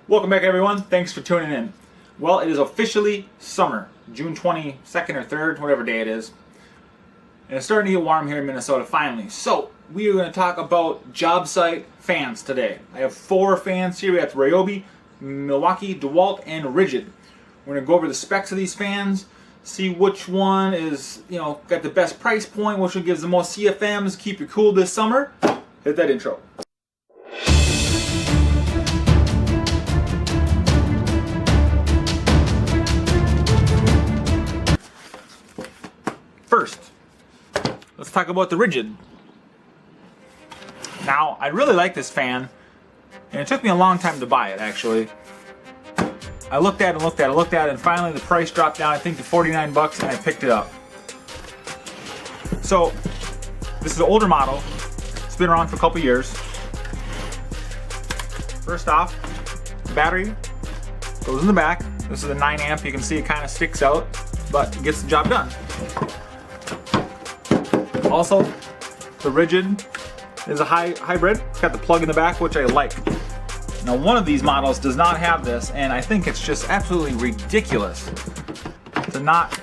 Welcome back, everyone. Thanks for tuning in. Well, it is officially summer, June 22nd or 3rd, whatever day it is. And it's starting to get warm here in Minnesota finally. So, we are going to talk about job site fans today. I have 4 fans here. We have Ryobi, Milwaukee, Dewalt, and Ridgid. We're going to go over the specs of these fans, see which one is, got the best price point, which one gives the most CFMs, keep you cool this summer. Hit that intro. First, let's talk about the Ridgid. Now, I really like this fan, and it took me a long time to buy it, actually. I looked at it, and finally the price dropped down, I think, to 49 bucks, and I picked it up. So, this is an older model. It's been around for a couple years. First off, the battery goes in the back. This is a 9 amp. You can see it kind of sticks out, but it gets the job done. Also, the Ridgid is a hybrid. It's got the plug in the back, which I like. Now, one of these models does not have this, and I think it's just absolutely ridiculous to not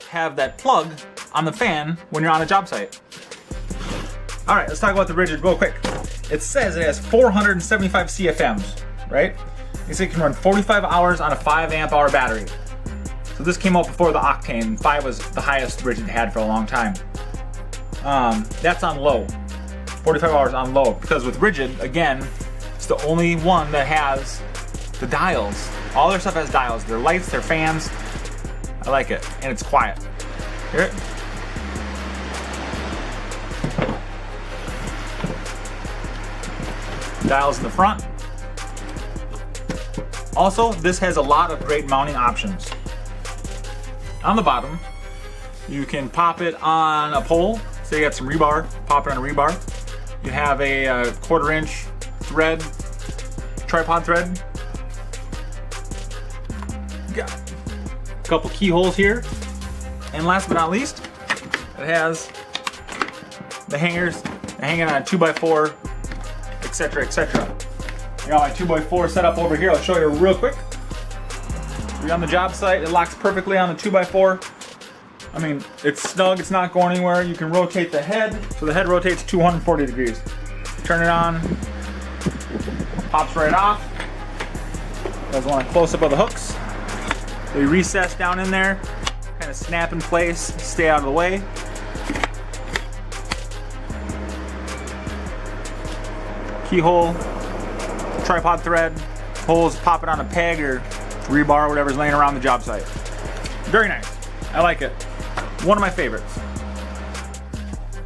have that plug on the fan when you're on a job site. Alright, let's talk about the Ridgid real quick. It says it has 475 CFMs, right? It says it can run 45 hours on a 5 amp hour battery. So this came out before the Octane. 5 was the highest Ridgid had for a long time. That's on low. 45 hours on low. Because with Ridgid, again, it's the only one that has the dials. All their stuff has dials. Their lights, their fans. I like it. And it's quiet. Hear it? Dials in the front. Also, this has a lot of great mounting options. On the bottom, you can pop it on a pole. Say you got some rebar, pop it on a rebar. You have a 1/4 inch thread, tripod thread. Got a couple keyholes here. And last but not least, it has the hangers, hanging on a 2x4, etc., etc. I got my 2x4 set up over here. I'll show you real quick. You're on the job site, it locks perfectly on the 2x4. I mean, it's snug, it's not going anywhere. You can rotate the head, so the head rotates 240 degrees. Turn it on, pops right off. You guys want a close-up of the hooks. They recess down in there, kind of snap in place, stay out of the way. Keyhole, tripod thread, holes, pop it on a peg or rebar or whatever's laying around the job site. Very nice. I like it. One of my favorites.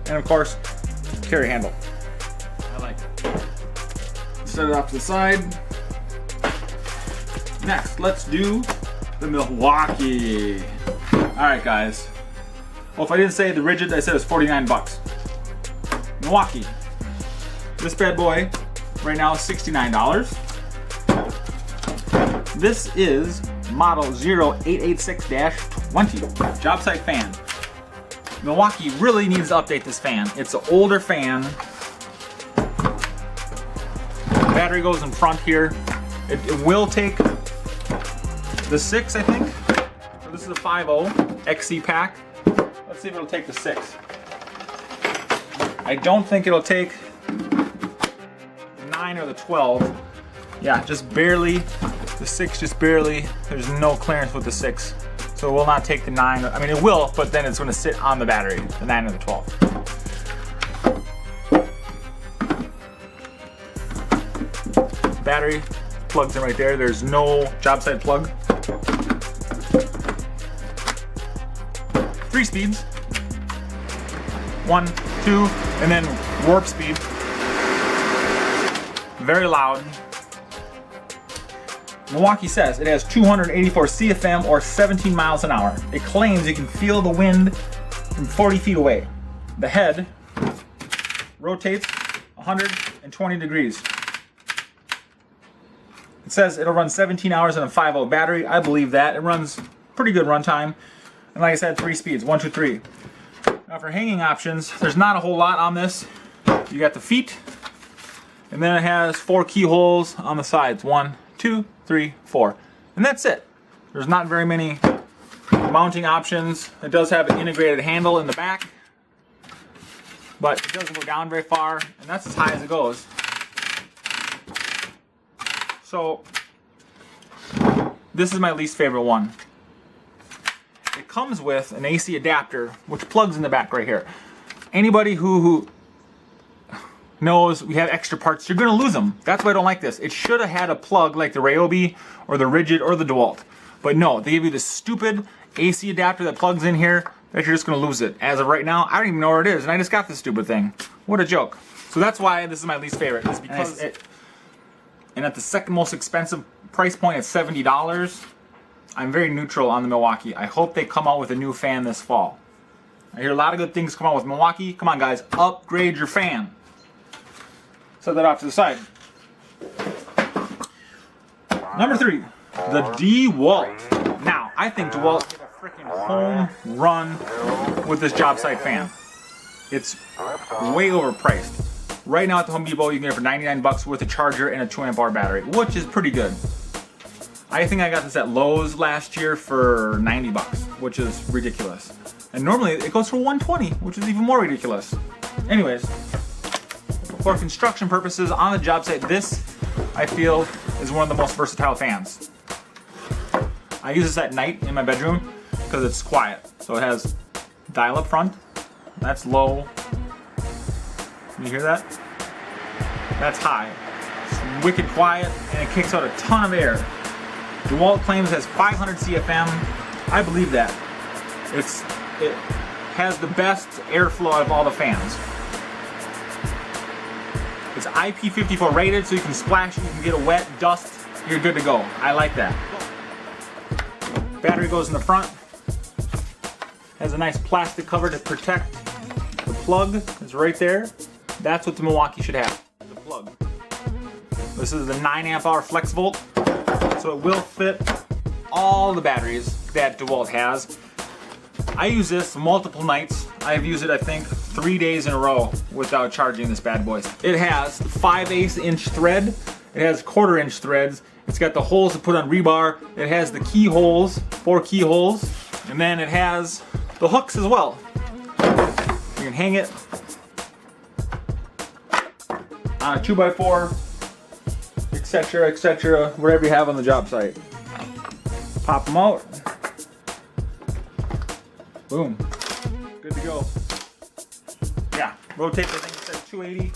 And of course, carry handle. I like it. Set it off to the side. Next, let's do the Milwaukee. Alright, guys. Well, if I didn't say the Ridgid, I said it was 49 bucks. Milwaukee. This bad boy right now is $69. This is model 0886-20 job site fan. Milwaukee really needs to update this fan. It's an older fan. Battery goes in front here. It will take the 6, I think. So this is a 5.0 XC pack. Let's see if it'll take the 6. I don't think it'll take the 9 or the 12. Yeah, just barely. The 6 just barely. There's no clearance with the 6. So it will not take the 9. I mean, it will, but then it's going to sit on the battery, the 9 or the 12. Battery plugs in right there. There's no job site plug. 3 speeds. 1, 2, and then warp speed. Very loud. Milwaukee says it has 284 CFM or 17 miles an hour. It claims you can feel the wind from 40 feet away. The head rotates 120 degrees. It says it'll run 17 hours on a 5.0 battery. I believe that. It runs pretty good runtime. And like I said, 3 speeds, 1, 2, 3. Now for hanging options, there's not a whole lot on this. You got the feet, and then it has 4 keyholes on the sides. 1, 2, 3, 4. And that's it. There's not very many mounting options. It does have an integrated handle in the back, but it doesn't go down very far, and that's as high as it goes. So this is my least favorite one. It comes with an AC adapter, which plugs in the back right here. Anybody who knows we have extra parts, you're gonna lose them. That's why I don't like this. It should have had a plug like the Ryobi or the Ridgid or the Dewalt. But no, they give you this stupid AC adapter that plugs in here that you're just gonna lose it. As of right now, I don't even know where it is, and I just got this stupid thing. What a joke. So that's why this is my least favorite, is because and at the second most expensive price point at $70, I'm very neutral on the Milwaukee. I hope they come out with a new fan this fall. I hear a lot of good things come out with Milwaukee. Come on guys, upgrade your fan. Set that off to the side. Number 3, the Dewalt. Now, I think Dewalt hit a freaking home run with this job site fan. It's way overpriced. Right now at the Home Depot, you can get it for 99 bucks with a charger and a 2 amp hour battery, which is pretty good. I think I got this at Lowe's last year for 90 bucks, which is ridiculous. And normally it goes for 120, which is even more ridiculous. Anyways, for construction purposes on the job site, this I feel is one of the most versatile fans. I use this at night in my bedroom because it's quiet. So it has dial up front, that's low. You hear that? That's high. It's wicked quiet and it kicks out a ton of air. Dewalt claims it has 500 CFM. I believe that. It has the best airflow out of all the fans. It's IP54 rated, so you can splash, you can get a wet, dust, you're good to go. I like that. Battery goes in the front. Has a nice plastic cover to protect. The plug is right there. That's what the Milwaukee should have, the plug. This is the 9 amp hour flex volt, so it will fit all the batteries that Dewalt has. I use this multiple nights. I've used it, I think, 3 days in a row without charging this bad boy. It has 5/8 inch thread. It has 1/4 inch threads. It's got the holes to put on rebar. It has the keyholes, 4 keyholes, and then it has the hooks as well. You can hang it on a 2x4, etc., etc., whatever you have on the job site. Pop them out. Boom. Good to go. Yeah, rotate the thing, it says 280.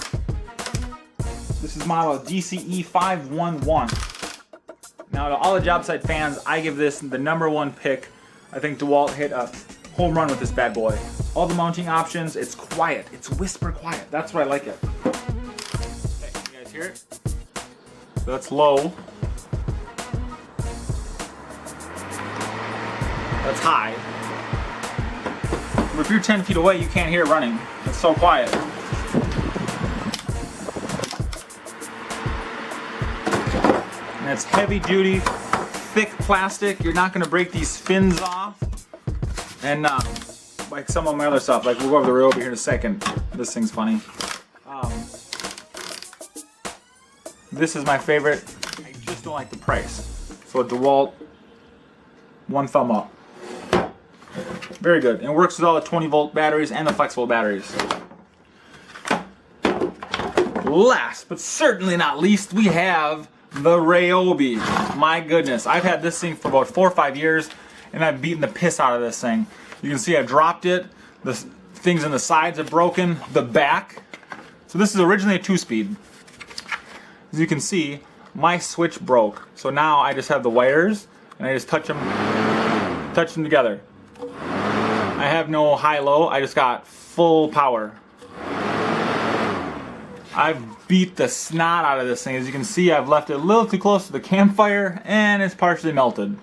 This is model DCE 511. Now to all the job site fans, I give this the #1 pick. I think Dewalt hit a home run with this bad boy. All the mounting options, it's quiet. It's whisper quiet. That's why I like it. Okay, you guys hear it? So that's low. That's high. But if you're 10 feet away, you can't hear it running. It's so quiet. And it's heavy duty, thick plastic. You're not gonna break these fins off. And like some of my other stuff, like we'll go over the Ryobi here in a second. This thing's funny. This is my favorite. I just don't like the price. So Dewalt, 1 thumb up. Very good. And it works with all the 20 volt batteries and the flex volt batteries. Last but certainly not least, we have the Ryobi. My goodness, I've had this thing for about 4 or 5 years and I've beaten the piss out of this thing. You can see I dropped it. The things on the sides are broken. The back. So this is originally a 2-speed. As you can see, my switch broke. So now I just have the wires and I just touch them together. I have no high-low, I just got full power. I've beat the snot out of this thing. As you can see, I've left it a little too close to the campfire and it's partially melted.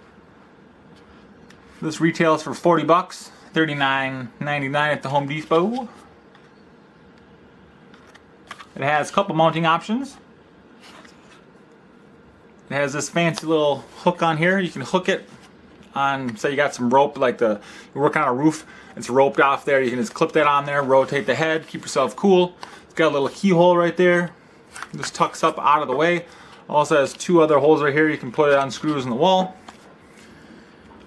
This retails for 40 bucks, $39.99 at the Home Depot. It has a couple mounting options. It has this fancy little hook on here. You can hook it on, say you got some rope, like you're working on a roof, it's roped off there. You can just clip that on there, rotate the head, keep yourself cool. It's got a little keyhole right there. It just tucks up out of the way. Also has two other holes right here. You can put it on screws in the wall.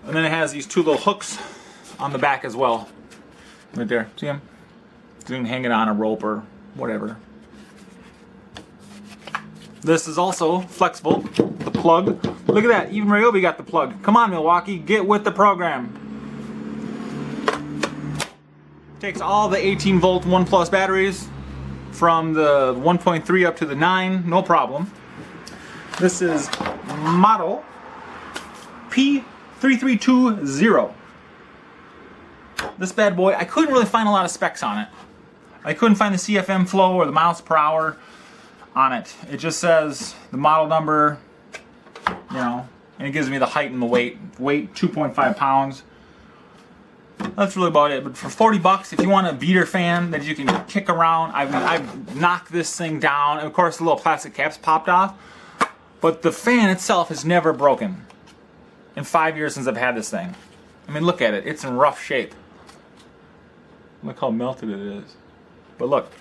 And then it has these two little hooks on the back as well. Right there. See them? You can hang it on a rope or whatever. This is also flexible. The plug. Look at that. Even Ryobi got the plug. Come on, Milwaukee. Get with the program. Takes all the 18 volt 1 plus batteries from the 1.3 up to the 9. No problem. This is model P3320. This bad boy, I couldn't really find a lot of specs on it. I couldn't find the CFM flow or the miles per hour on it. It just says the model number, you know, and it gives me the height and the weight. Weight 2.5 pounds. That's really about it. But for 40 bucks, if you want a beater fan that you can kick around, I've knocked this thing down. And of course, the little plastic caps popped off. But the fan itself has never broken in 5 years since I've had this thing. I mean, look at it. It's in rough shape. Look how melted it is. But look,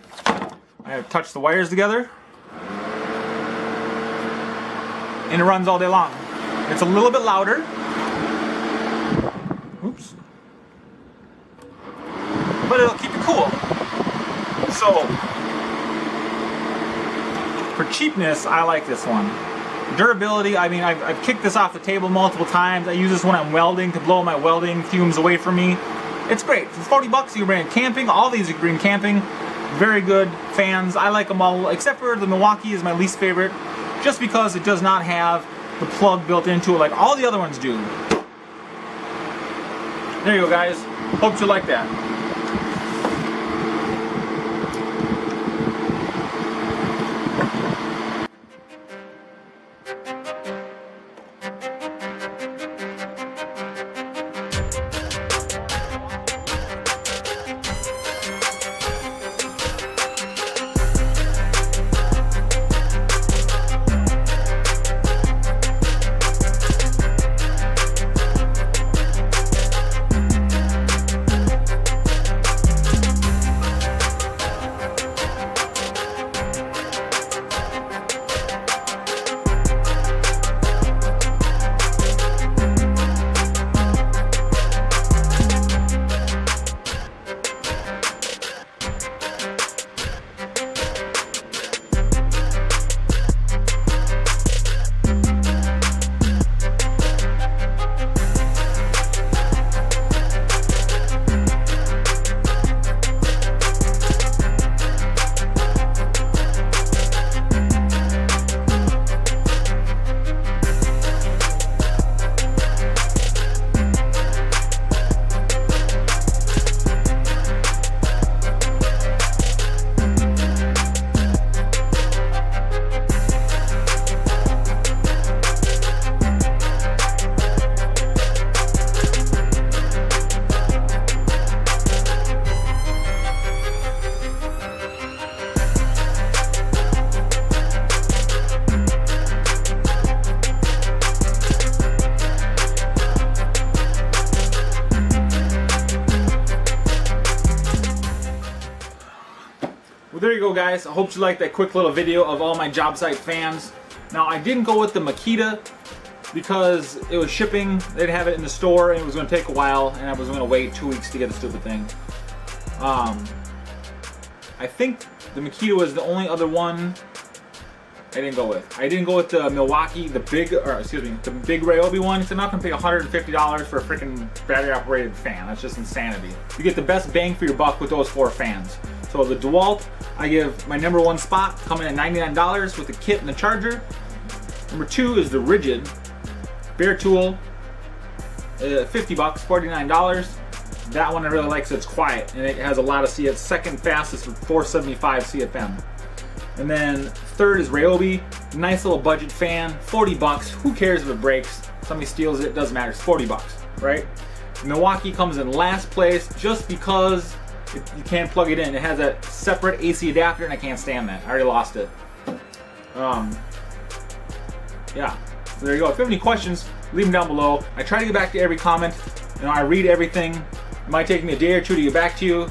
I have touched the wires together, and it runs all day long. It's a little bit louder. Oops. But it'll keep you cool. So, for cheapness, I like this one. Durability, I mean, I've kicked this off the table multiple times. I use this when I'm welding to blow my welding fumes away from me. It's great. For 40 bucks, you can bring it camping. All these you can bring camping. Very good fans. I like them all, except for the Milwaukee is my least favorite, just because it does not have the plug built into it like all the other ones do. There you go, guys. Hope you like that. There you go, guys. I hope you liked that quick little video of all my job site fans. Now, I didn't go with the Makita because it was shipping. They'd have it in the store and it was going to take a while, and I was going to wait 2 weeks to get the stupid thing. I think the Makita was the only other one I didn't go with. I didn't go with the Milwaukee, the big Ryobi one. Because I'm not going to pay $150 for a freaking battery operated fan. That's just insanity. You get the best bang for your buck with those 4 fans. So the Dewalt, I give my #1 spot, coming at $99 with the kit and the charger. Number 2 is the Ridgid bare tool, 50 bucks, $49. That one I really like because it's quiet and it has a lot of CFM. Second fastest with 475 CFM. And then third is Ryobi, nice little budget fan, 40 bucks. Who cares if it breaks? Somebody steals it, doesn't matter. It's 40 bucks, right? Milwaukee comes in last place just because you can't plug it in. It has a separate AC adapter and I can't stand that. I already lost it. Yeah, so there you go. If you have any questions, leave them down below. I try to get back to every comment. You know, I read everything. It might take me a day or two to get back to you.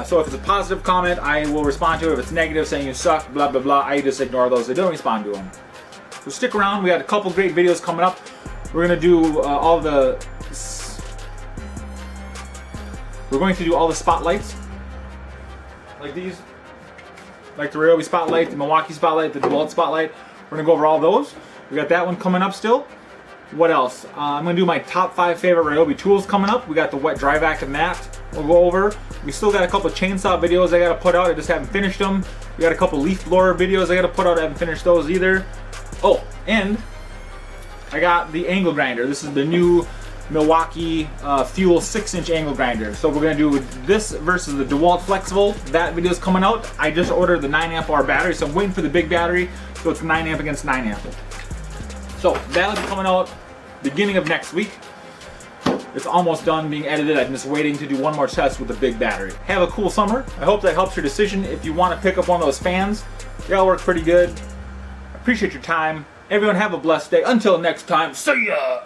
So if it's a positive comment, I will respond to it. If it's negative, saying you suck, blah, blah, blah, I just ignore those. I don't respond to them. So stick around, we got a couple great videos coming up. We're going to do all the spotlights, like these, like the Ryobi spotlight, the Milwaukee spotlight, the Dewalt spotlight. We're going to go over all those. We got that one coming up still. What else? I'm going to do my top 5 favorite Ryobi tools coming up. We got the wet dry vac and that we'll go over. We still got a couple chainsaw videos I got to put out. I just haven't finished them. We got a couple leaf blower videos I got to put out. I haven't finished those either. Oh, and I got the angle grinder. This is the new Milwaukee Fuel 6-inch angle grinder. So we're going to do this versus the Dewalt Flexible. That video is coming out. I just ordered the 9 amp hour battery, so I'm waiting for the big battery. So it's 9 amp against 9 amp. So that'll be coming out beginning of next week. It's almost done being edited. I'm just waiting to do one more test with the big battery. Have a cool summer. I hope that helps your decision. If you want to pick up one of those fans, they all work pretty good. Appreciate your time. Everyone have a blessed day. Until next time, see ya!